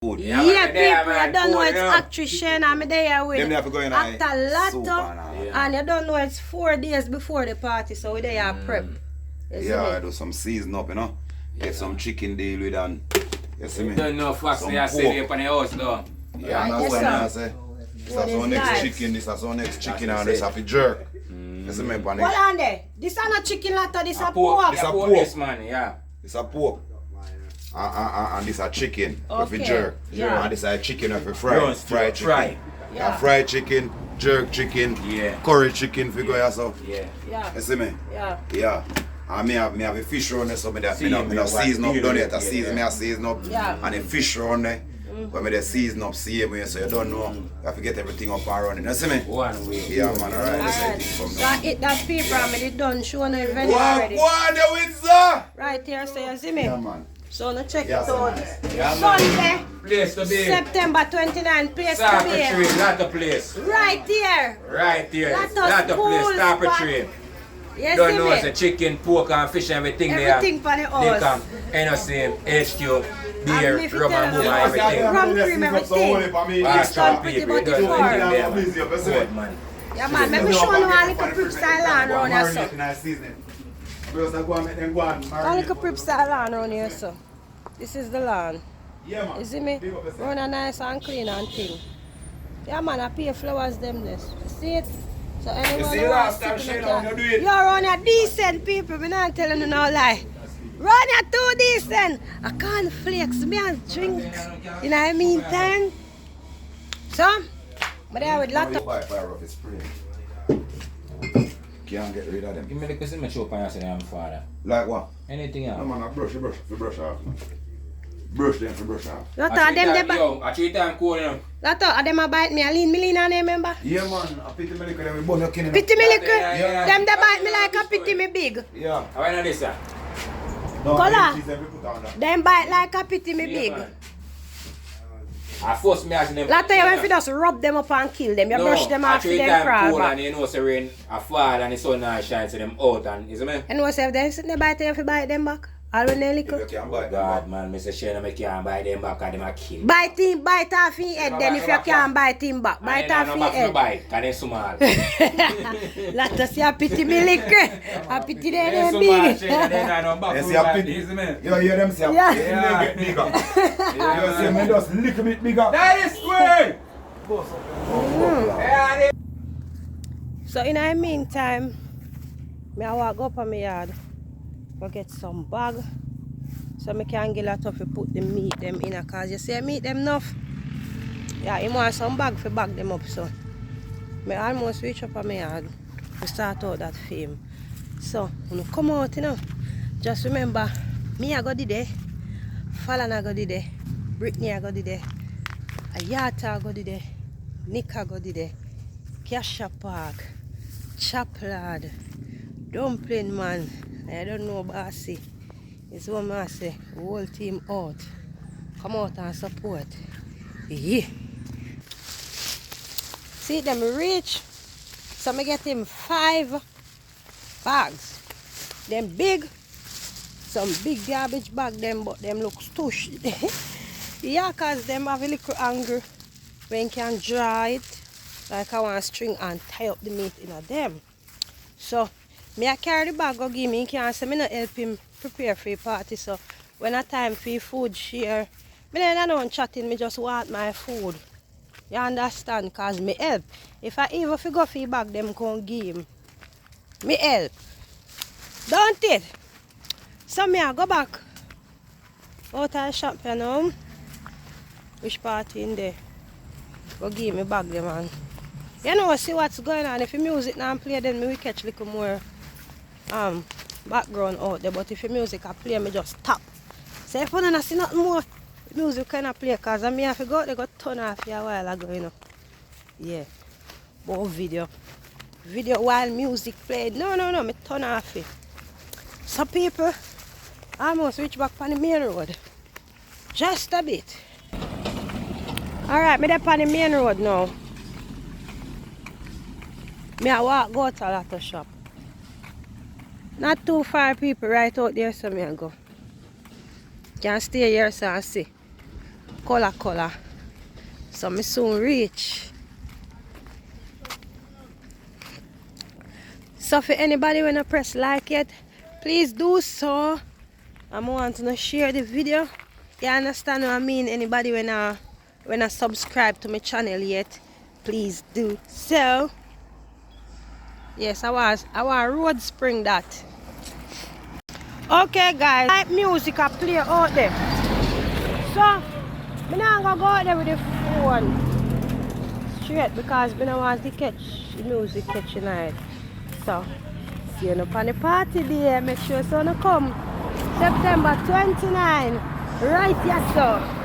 Food. Yeah, people, you don't know it's actress Shane and me there with Them have to go in actor soup Lotto, and and you don't know it's 4 days before the party, so we there prep. You see yeah, I me? do some season up, you know. Get some chicken deal with and you see me. Don't know facts they are saying up on the house though. Yeah, Right, that's yes, what I sir. say. This What is our is next life? chicken, this is our next chicken and this have to jerk. You see me, Bunny? Hold on there. This is not chicken Lotto, this is a Pork. pork. This a Yeah, pork. this man, yeah. This a pork. And this a chicken with Okay. a jerk. Yeah. And this a chicken with a fry. Roast, Fried chicken. fry. Yeah. Fried chicken, jerk chicken, Yeah. curry chicken for go so. Yeah. Yeah, You see me? yeah. Yeah. And me have a fish round there, so me Season no up, season up deal done with yet. I it, season me yeah. a season up. Yeah. And a fish round there. When me the season up same way, so you don't know. You have to get everything up and running. You see me? One way. Yeah man, alright. Let's say Alright, things from so now. I eat that paper and me done show no venue What already. one the Windsor? Right here, so you see me? Yeah man. So no check Yeah, it out. Yeah, man. Sunday, Place to be. September 29, place to Stop be. a tree, not a place. Right here. Right there. Lot of Not a place, schools, stop a but- tree. You Don't see know it's a me? chicken, pork and fish and everything Everything there. for the They house. come, NSM, HQ, beer, And if you rum tell and them boom about and everything. rum cream, everything. Ah, It's done pretty people, much you don't before. know anything there, man. Good, man. Yeah man, let me show you a little prep style on around here, so. A little prep style on around here, so. This is the lawn. Yeah man. You see me? Run a nice and clean and thing. Yeah man, I pay flowers them this. You see it? So anyone see who wants last time, to sit in Shane, the how you do it? You're on a decent people, me not telling you no lie. Run you too decent. I can't flex me and drink in the meantime. So, but I would lot of Can't get rid of them. Give me the question, show up and I say I'm father. Like what? Anything else? No man, I brush off. Brush them for brush off. lot of them they bite. Yo, I treat time cold, you know. Lot of them a bite me. I lean me lean on them, remember? Yeah man, I pity me liquor them with bun your kin. Pity me little. Yeah. Them they bite me like a pity me big. Yeah. How are you this, sir? No, Color. cheese them we put on that. Them bite like a pity me Yeah, big. man. I force me asking them. Lot of you if you just rub them up and kill them, you brush them off with treat them time crawl cold back. and you know, so rain, a fall and the sun now shine so them out and, you see me? And what's if they sit there bite you if you bite them back? All when they lick You up. can't bite them. God, man, Mr. Shane, I can't buy them back and them a kill. Bite him, bite off his head then if you can't bite him back. Bite off his head. Bite, and then small. Lot of see a pity me lick. A pity Then them small, big. Shane, and then I don't back You to see a back, pity. you see me? You hear them say, Yeah. yeah, get bigger. You see me just little bit bigger. That is way! Yeah, So in the meantime, I walk up on my yard. Go get some bag. So I can get a lot of put the meat them in because you see meat them enough. Yeah, you want some bag for bag them up so. I almost reach up on my yard to start out that film. So when you come out, you know, just remember me I go there, Fallon I go there, Brittany I go there, Ayata I go there, Nick I go there, Kasha Park, Chaplad, Dumpling Man, I don't know Bossy. It's what I say, whole team out. Come out and support. Yeah. See them reach. So I get him 5 bags. Them big. Some big garbage bag them, but them look stush. Yeah, cause them have a little anger when can dry it. Like I want string and tie up the meat in a them. So me I carry the bag go give me, he can't say me not help him prepare for the party. So when a time for food share, me then I don't chatting, me just want my food. You understand? Cause me help. If I even go for the bag, them can't give him. Me help. Don't it? So me I go back out of the shop, you know. Which party in there? Go give me bag them man. You know, see what's going on. If the music now play, then me will catch a little more background out there. But if the music I play, me just tap. So if you don't see nothing more, the music cannot play because I have to go out there, got turn off here a while ago, you know. Yeah. But video while music played. No, me turn off it. So people, I almost reach back on the main road. Just a bit. Alright, me there on the main road now. Me I walk go to a lot of shop. Not too far people right out there so me I go. Can stay here so I see. color. So me soon reach. So for anybody when I press like yet, please do so. I want to share the video. You understand what I mean? Anybody when I subscribe to my channel yet, please do so. Yes, I was road spring that. Okay guys, like music I play out there. So I'm not gonna go out there with the phone straight because I don't want to catch the music catching night. So see you on the party day. Make sure so you come September 29. Right, yes sir.